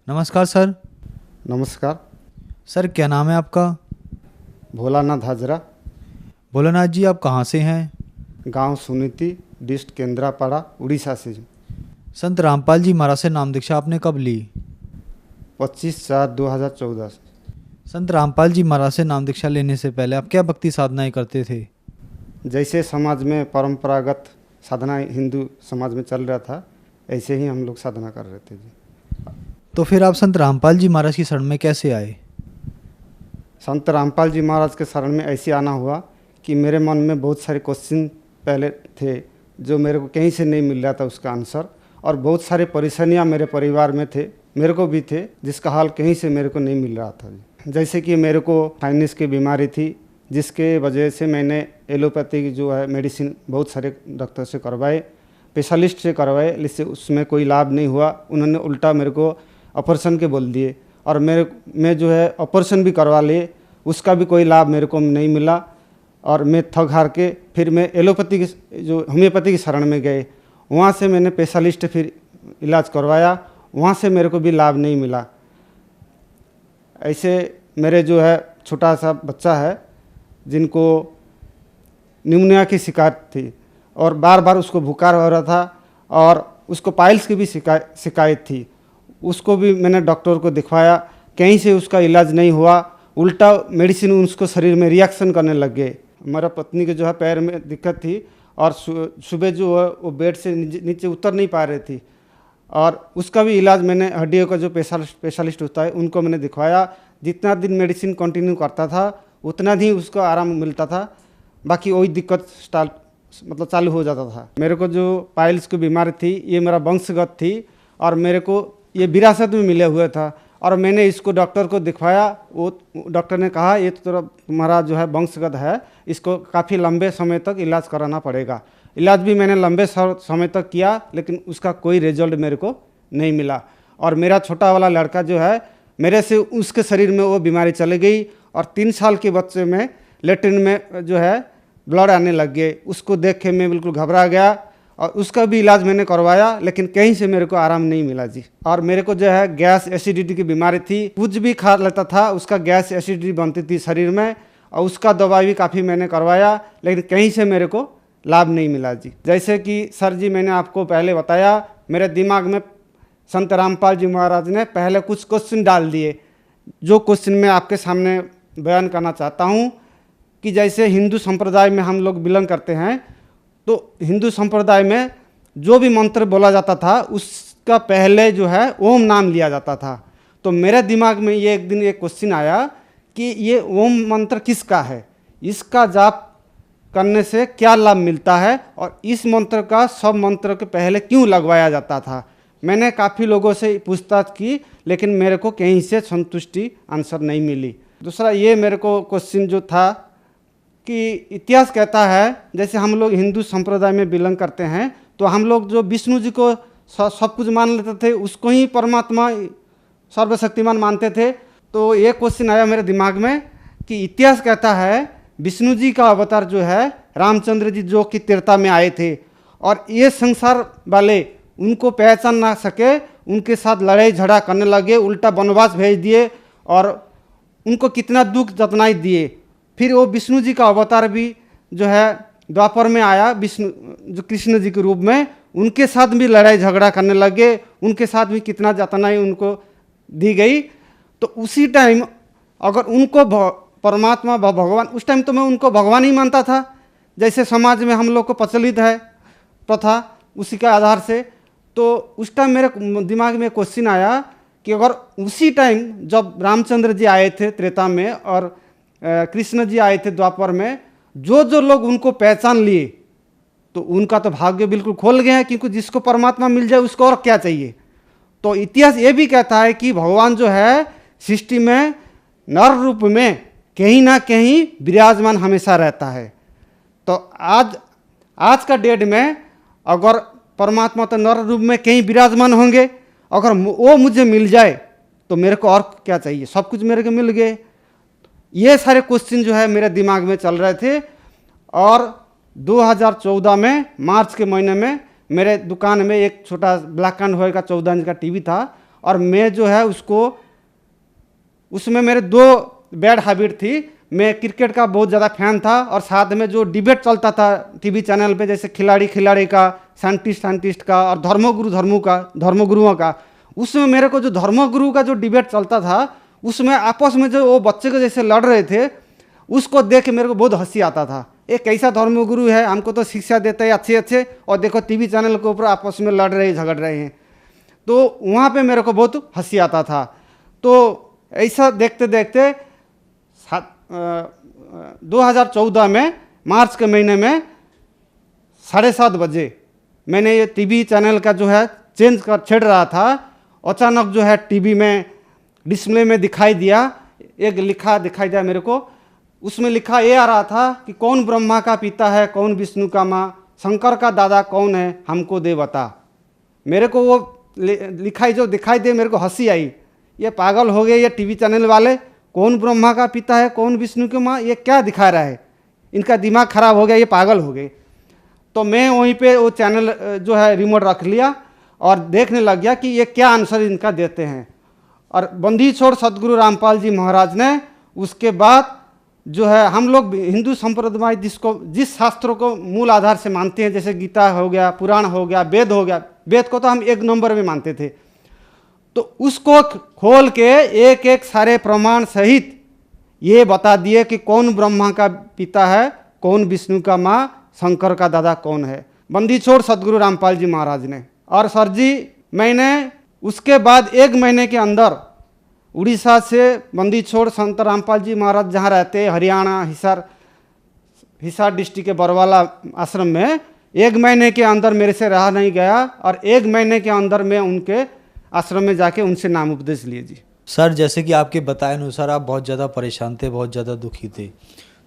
नमस्कार सर। नमस्कार। सर क्या नाम है आपका? भोलानाथ हाजरा। भोलानाथ जी, आप कहाँ से हैं? गांव सुनीति, डिस्ट्रिक्ट केंद्रापाड़ा, उड़ीसा से। संत रामपाल जी महाराज से नाम दीक्षा आपने कब ली? 25/4/2014 से। संत रामपाल जी महाराज से नाम दीक्षा लेने से पहले आप क्या भक्ति साधनाएं करते थे? जैसे समाज में परंपरागत साधना हिंदू समाज में चल रहा था, ऐसे ही हम लोग साधना कर रहे थे जी। तो फिर आप संत रामपाल जी महाराज की शरण में कैसे आए? संत रामपाल जी महाराज के शरण में ऐसे आना हुआ कि मेरे मन में बहुत सारे क्वेश्चन पहले थे जो मेरे को कहीं से नहीं मिल रहा था उसका आंसर, और बहुत सारे परेशानियां मेरे परिवार में थे, मेरे को भी थे, जिसका हाल कहीं से मेरे को नहीं मिल रहा था। जैसे कि मेरे को साइनस की बीमारी थी, जिसके वजह से मैंने एलोपैथी की जो है मेडिसिन बहुत सारे डॉक्टर से करवाए, स्पेशलिस्ट से करवाए, जिससे उसमें कोई लाभ नहीं हुआ। उन्होंने उल्टा मेरे को ऑपरेशन के बोल दिए, और मैं जो है ऑपरेशन भी करवा लिए, उसका भी कोई लाभ मेरे को नहीं मिला। और मैं थक हार के फिर मैं एलोपैथी की जो होम्योपैथी की शरण में गए, वहाँ से मैंने स्पेशलिस्ट फिर इलाज करवाया, वहाँ से मेरे को भी लाभ नहीं मिला। ऐसे मेरे जो है छोटा सा बच्चा है जिनको निमोनिया की शिकायत थी, और बार बार उसको बुखार हो रहा था, और उसको पाइल्स की भी शिकायत थी। उसको भी मैंने डॉक्टर को दिखवाया, कहीं से उसका इलाज नहीं हुआ, उल्टा मेडिसिन उसको शरीर में रिएक्शन करने लग गए। हमारा पत्नी के जो है पैर में दिक्कत थी, और सुबह जो है वो बेड से नीचे उतर नहीं पा रही थी, और उसका भी इलाज मैंने हड्डियों का जो स्पेशलिस्ट होता है उनको मैंने दिखवाया। जितना दिन मेडिसिन कंटिन्यू करता था उतना दिन उसको आराम मिलता था, बाकी वही दिक्कत चालू हो जाता था। मेरे को जो पाइल्स की बीमारी थी ये मेरा वंशगत थी, और मेरे को ये विरासत में मिले हुए था, और मैंने इसको डॉक्टर को दिखवाया। वो डॉक्टर ने कहा ये तो तुम्हारा जो है वंशगत है, इसको काफ़ी लंबे समय तक इलाज कराना पड़ेगा। इलाज भी मैंने लंबे समय तक किया, लेकिन उसका कोई रिजल्ट मेरे को नहीं मिला। और मेरा छोटा वाला लड़का जो है, मेरे से उसके शरीर में वो बीमारी चली गई, और 3 साल के बच्चे में लेट्रिन में जो है ब्लड आने लग गए। उसको देख के मैं बिल्कुल घबरा गया, और उसका भी इलाज मैंने करवाया, लेकिन कहीं से मेरे को आराम नहीं मिला जी। और मेरे को जो है गैस एसिडिटी की बीमारी थी, कुछ भी खा लेता था उसका गैस एसिडिटी बनती थी शरीर में, और उसका दवा भी काफ़ी मैंने करवाया, लेकिन कहीं से मेरे को लाभ नहीं मिला जी। जैसे कि सर जी मैंने आपको पहले बताया, मेरे दिमाग में संत रामपाल जी महाराज ने पहले कुछ क्वेश्चन डाल दिए, जो क्वेश्चन मैं आपके सामने बयान करना चाहता हूँ। कि जैसे हिंदू संप्रदाय में हम लोग बिलोंग करते हैं, तो हिंदू संप्रदाय में जो भी मंत्र बोला जाता था उसका पहले जो है ओम नाम लिया जाता था। तो मेरे दिमाग में ये एक दिन एक क्वेश्चन आया कि ये ओम मंत्र किसका है, इसका जाप करने से क्या लाभ मिलता है, और इस मंत्र का सब मंत्र के पहले क्यों लगवाया जाता था। मैंने काफ़ी लोगों से पूछताछ की, लेकिन मेरे को कहीं से संतुष्टि आंसर नहीं मिली। दूसरा ये मेरे को क्वेश्चन जो था कि इतिहास कहता है, जैसे हम लोग हिंदू संप्रदाय में बिलोंग करते हैं, तो हम लोग जो विष्णु जी को सब कुछ मान लेते थे, उसको ही परमात्मा सर्वशक्तिमान मानते थे। तो ये क्वेश्चन आया मेरे दिमाग में कि इतिहास कहता है विष्णु जी का अवतार जो है रामचंद्र जी, जो कि त्रेता में आए थे, और ये संसार वाले उनको पहचान ना सके, उनके साथ लड़ाई झगड़ा करने लगे, उल्टा वनवास भेज दिए, और उनको कितना दुख जतनाई दिए। फिर वो विष्णु जी का अवतार भी जो है द्वापर में आया, विष्णु जो कृष्ण जी के रूप में, उनके साथ भी लड़ाई झगड़ा करने लगे, उनके साथ भी कितना जतनाई उनको दी गई। तो उसी टाइम अगर उनको परमात्मा भगवान, उस टाइम तो मैं उनको भगवान ही मानता था, जैसे समाज में हम लोग को प्रचलित है प्रथा, उसी के आधार से। तो उस टाइम मेरे दिमाग में क्वेश्चन आया कि अगर उसी टाइम जब रामचंद्र जी आए थे त्रेता में, और कृष्ण जी आए थे द्वापर में, जो जो लोग उनको पहचान लिए, तो उनका तो भाग्य बिल्कुल खोल गया है, क्योंकि जिसको परमात्मा मिल जाए उसको और क्या चाहिए। तो इतिहास ये भी कहता है कि भगवान जो है सृष्टि में नर रूप में कहीं ना कहीं विराजमान हमेशा रहता है। तो आज का डेट में अगर परमात्मा तो नर रूप में कहीं विराजमान होंगे, अगर वो मुझे मिल जाए तो मेरे को और क्या चाहिए, सब कुछ मेरे को मिल गए। ये सारे क्वेश्चन जो है मेरे दिमाग में चल रहे थे। और 2014 में मार्च के महीने में मेरे दुकान में एक छोटा ब्लैक एंड व्हाइट का 14 इंच का टीवी था, और मैं जो है उसमें मेरे दो बैड हैबिट थी। मैं क्रिकेट का बहुत ज़्यादा फैन था और साथ में जो डिबेट चलता था टीवी चैनल पे, जैसे खिलाड़ी का, साइंटिस्ट का और धर्मगुरुओं का, उसमें मेरे को जो धर्मगुरु का जो डिबेट चलता था, उसमें आपस में जो वो बच्चे को जैसे लड़ रहे थे, उसको देख के मेरे को बहुत हंसी आता था। एक कैसा धर्मगुरु है, हमको तो शिक्षा देते हैं अच्छे अच्छे, और देखो टीवी चैनल के ऊपर आपस में लड़ रहे झगड़ रहे हैं। तो वहाँ पे मेरे को बहुत हंसी आता था। तो ऐसा देखते देखते 2014 में मार्च के महीने में 7:30 बजे मैंने ये टीवी चैनल का जो है चेंज कर छेड़ रहा था। अचानक जो है टीवी में डिस्प्ले में दिखाई दिया, एक लिखा दिखाई दिया मेरे को। उसमें लिखा ये आ रहा था कि कौन ब्रह्मा का पिता है, कौन विष्णु का माँ, शंकर का दादा कौन है, हमको दे बता। मेरे को वो दिखाई दे, मेरे को हंसी आई। ये पागल हो गए ये टीवी चैनल वाले, कौन ब्रह्मा का पिता है, कौन विष्णु की माँ, ये क्या दिखा रहा है, इनका दिमाग खराब हो गया, ये पागल हो गए। तो मैं वहीं पे वो चैनल जो है रिमोट रख लिया और देखने लग गया कि ये क्या आंसर इनका देते हैं। और बंदी छोड़ सदगुरु रामपाल जी महाराज ने उसके बाद जो है, हम लोग हिंदू संप्रदाय जिस शास्त्रों को मूल आधार से मानते हैं, जैसे गीता हो गया, पुराण हो गया, वेद हो गया, वेद को तो हम 1 नंबर में मानते थे, तो उसको खोल के एक एक सारे प्रमाण सहित ये बता दिए कि कौन ब्रह्मा का पिता है, कौन विष्णु का माँ, शंकर का दादा कौन है, बंदी छोड़ सदगुरु रामपाल जी महाराज ने। और सर जी, मैंने उसके बाद 1 महीने के अंदर उड़ीसा से बंदी छोड़ संत रामपाल जी महाराज जहाँ रहते, हरियाणा हिसार डिस्ट्रिक्ट के बरवाला आश्रम में, 1 महीने के अंदर मेरे से रहा नहीं गया और 1 महीने के अंदर मैं उनके आश्रम में जाके उनसे नाम उपदेश लिए जी। सर, जैसे कि आपके बताए अनुसार आप बहुत ज़्यादा परेशान थे, बहुत ज़्यादा दुखी थे,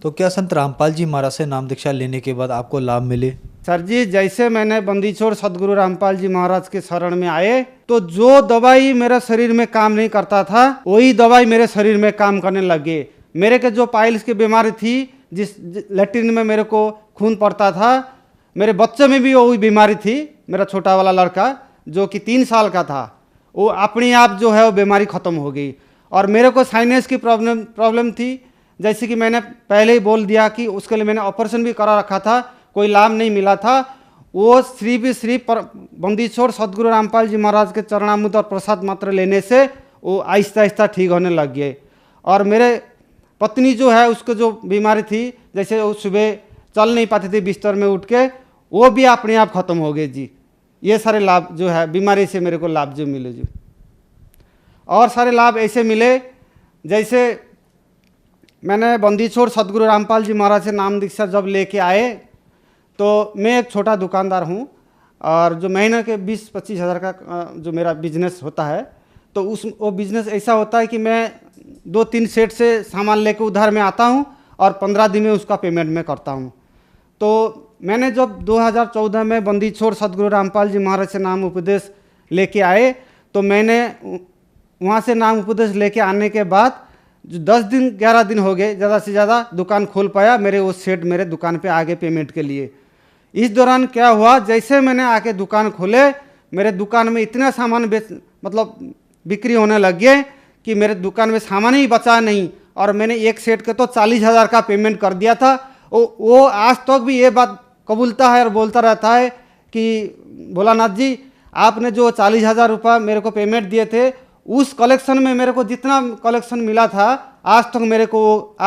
तो क्या संत रामपाल जी महाराज से नाम दीक्षा लेने के बाद आपको लाभ मिले? सर जी, जैसे मैंने बंदी छोड़ सदगुरु रामपाल जी महाराज के शरण में आए, तो जो दवाई मेरे शरीर में काम नहीं करता था, वही दवाई मेरे शरीर में काम करने लगे। मेरे के जो पाइल्स की बीमारी थी, जिस लैट्रिन में मेरे को खून पड़ता था, मेरे बच्चे में भी वही बीमारी थी। मेरा छोटा वाला लड़का जो कि 3 साल का था, वो अपने आप जो है वो बीमारी ख़त्म हो गई। और मेरे को साइनस की प्रॉब्लम थी, जैसे कि मैंने पहले ही बोल दिया कि उसके लिए मैंने ऑपरेशन भी करा रखा था, कोई लाभ नहीं मिला था। वो सिर्फ बंदी छोड़ सदगुरु रामपाल जी महाराज के चरणामृत और प्रसाद मात्र लेने से वो आहिस्ता आहिस्ता ठीक होने लग गए। और मेरे पत्नी जो है, उसको जो बीमारी थी, जैसे वो सुबह चल नहीं पाती थी बिस्तर में उठ के, वो भी अपने आप ख़त्म हो गए जी। ये सारे लाभ जो है बीमारी से मेरे को लाभ जो मिले जी। और सारे लाभ ऐसे मिले, जैसे मैंने बंदी छोड़ सदगुरु रामपाल जी महाराज से नाम दीक्षा जब लेके आए, तो मैं एक छोटा दुकानदार हूँ और जो महीने के 20-25 हज़ार का जो मेरा बिजनेस होता है, तो वो बिज़नेस ऐसा होता है कि मैं 2-3 सेट से सामान लेके उधार में आता हूँ और 15 दिन में उसका पेमेंट मैं करता हूँ। तो मैंने जब 2014 में बंदी छोड़ सदगुरु रामपाल जी महाराज से नाम उपदेश लेके आए, तो मैंने वहाँ से नाम उपदेश लेके आने के बाद जो 10 दिन 11 दिन हो गए, ज़्यादा से ज़्यादा दुकान खोल पाया मेरे वो सेठ मेरे दुकान पे आगे पेमेंट के लिए। इस दौरान क्या हुआ, जैसे मैंने आके दुकान खोले, मेरे दुकान में इतना सामान बिक्री होने लग गए कि मेरे दुकान में सामान ही बचा नहीं। और मैंने एक सेट के तो 40,000 का पेमेंट कर दिया था। वो आज तक भी ये बात कबूलता है और बोलता रहता है कि भोलानाथ जी, आपने जो 40,000 रुपये मेरे को पेमेंट दिए थे, उस कलेक्शन में मेरे को जितना कलेक्शन मिला था, आज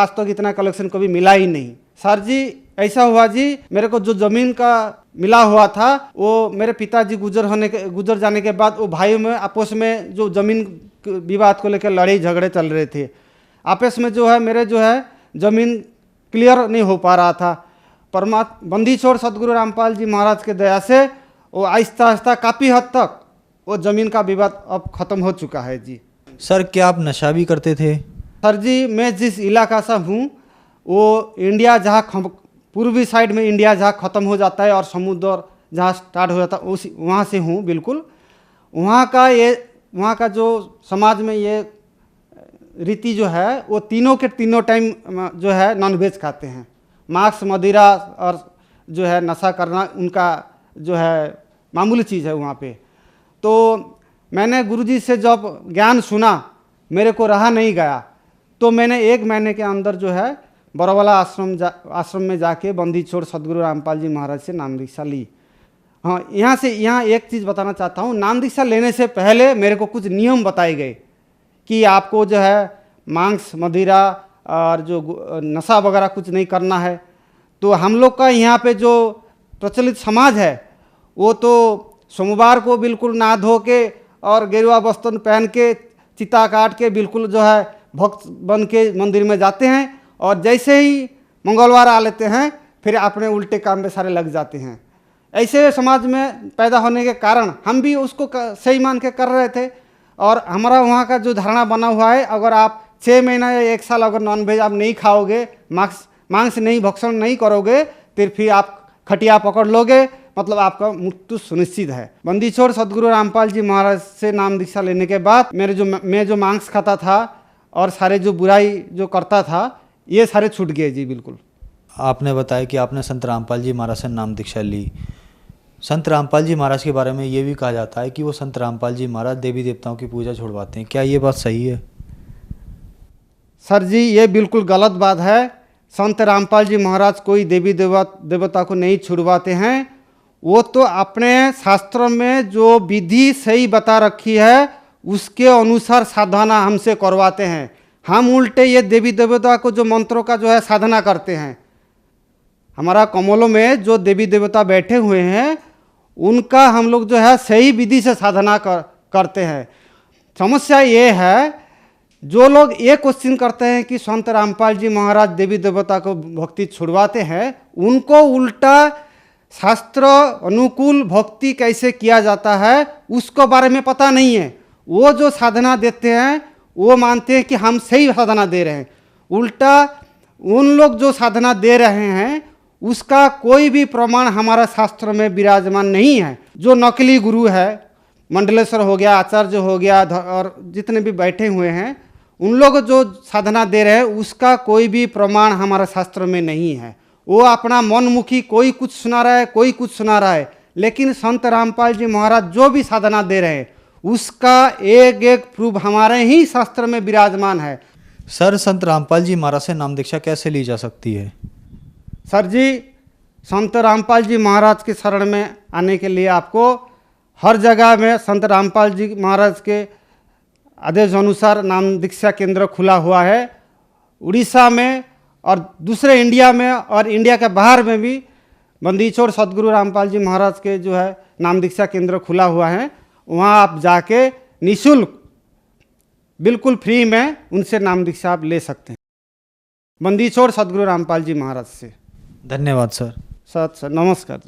तक इतना कलेक्शन कभी मिला ही नहीं। सर जी, ऐसा हुआ जी, मेरे को जो ज़मीन का मिला हुआ था, वो मेरे पिताजी गुजर जाने के बाद वो भाइयों में आपस में जो ज़मीन विवाद को लेकर लड़ाई झगड़े चल रहे थे। आपस में जो है मेरे जो है ज़मीन क्लियर नहीं हो पा रहा था। बंदी छोड़ सदगुरु रामपाल जी महाराज के दया से वो आहिस्ता आहिस्ता काफ़ी हद तक वो ज़मीन का विवाद अब ख़त्म हो चुका है जी। सर, क्या आप नशा भी करते थे? सर जी, मैं जिस इलाका से हूँ, वो इंडिया जहाँ पूर्वी साइड में इंडिया जहाँ ख़त्म हो जाता है और समुद्र जहाँ स्टार्ट हो जाता है, उस वहाँ से हूँ बिल्कुल। वहाँ का जो समाज में ये रीति जो है, वो तीनों के तीनों टाइम जो है नॉनवेज खाते हैं। मांस मदिरा और जो है नशा करना उनका जो है मामूली चीज़ है वहाँ पे। तो मैंने गुरुजी से जब ज्ञान सुना मेरे को रहा नहीं गया, तो मैंने 1 महीने के अंदर जो है बड़वाला आश्रम में जाके बंदी छोड़ सदगुरु रामपाल जी महाराज से नाम दीक्षा ली। हाँ, यहाँ एक चीज़ बताना चाहता हूँ। नाम दीक्षा लेने से पहले मेरे को कुछ नियम बताए गए कि आपको जो है मांस मदिरा और जो नशा वगैरह कुछ नहीं करना है। तो हम लोग का यहाँ पे जो प्रचलित समाज है वो तो सोमवार को बिल्कुल नहा धो के और गेरुआ वस्त्र पहन के चिता काट के बिल्कुल जो है भक्त बन के मंदिर में जाते हैं, और जैसे ही मंगलवार आ लेते हैं फिर अपने उल्टे काम में सारे लग जाते हैं। ऐसे समाज में पैदा होने के कारण हम भी उसको सही मान के कर रहे थे, और हमारा वहाँ का जो धारणा बना हुआ है, अगर आप 6 महीना या 1 साल अगर नॉनवेज आप नहीं खाओगे, मांस नहीं भक्षण नहीं करोगे, फिर आप खटिया पकड़ लोगे, मतलब आपका मृत्यु सुनिश्चित है। बंदी छोड़ सदगुरु रामपाल जी महाराज से नाम दीक्षा लेने के बाद मैं जो मांस खाता था और सारे जो बुराई जो करता था ये सारे छूट गए जी, बिल्कुल। आपने बताया कि आपने संत रामपाल जी महाराज से नाम दीक्षा ली। संत रामपाल जी महाराज के बारे में ये भी कहा जाता है कि वो संत रामपाल जी महाराज देवी देवताओं की पूजा छुड़वाते हैं, क्या ये बात सही है? सर जी, ये बिल्कुल गलत बात है। संत रामपाल जी महाराज कोई देवी देवता को नहीं छुड़वाते हैं। वो तो अपने शास्त्र में जो विधि सही बता रखी है उसके अनुसार साधना हमसे करवाते हैं। हम उल्टे ये देवी देवता को जो मंत्रों का जो है साधना करते हैं। हमारा कमलों में जो देवी देवता बैठे हुए हैं उनका हम लोग जो है सही विधि से साधना करते हैं। समस्या ये है, जो लोग ये क्वेश्चन करते हैं कि संत रामपाल जी महाराज देवी देवता को भक्ति छुड़वाते हैं, उनको उल्टा शास्त्र अनुकूल भक्ति कैसे किया जाता है उसको बारे में पता नहीं है। वो जो साधना देते हैं वो मानते हैं कि हम सही साधना दे रहे हैं। उल्टा उन लोग जो साधना दे रहे हैं उसका कोई भी प्रमाण हमारा शास्त्र में विराजमान नहीं है। जो नकली गुरु है, मंडलेश्वर हो गया, आचार्य हो गया, और जितने भी बैठे हुए हैं, उन लोग जो साधना दे रहे हैं उसका कोई भी प्रमाण हमारा शास्त्र में नहीं है। वो अपना मनमुखी कोई कुछ सुना रहा है, कोई कुछ सुना रहा है, लेकिन संत रामपाल जी महाराज जो भी साधना दे रहे हैं उसका एक एक प्रूफ हमारे ही शास्त्र में विराजमान है। सर, संत रामपाल जी महाराज से नाम दीक्षा कैसे ली जा सकती है? सर जी, संत रामपाल जी महाराज के शरण में आने के लिए आपको हर जगह में संत रामपाल जी महाराज के आदेश अनुसार नाम दीक्षा केंद्र खुला हुआ है। उड़ीसा में और दूसरे इंडिया में और इंडिया के बाहर में भी बंदी छोड़ सदगुरु रामपाल जी महाराज के जो है नाम दीक्षा केंद्र खुला हुआ है। वहाँ आप जाके निःशुल्क बिल्कुल फ्री में उनसे नाम दीक्षा आप ले सकते हैं, बंदी छोड़ सदगुरु रामपाल जी महाराज से। धन्यवाद सर। सर नमस्कार जी।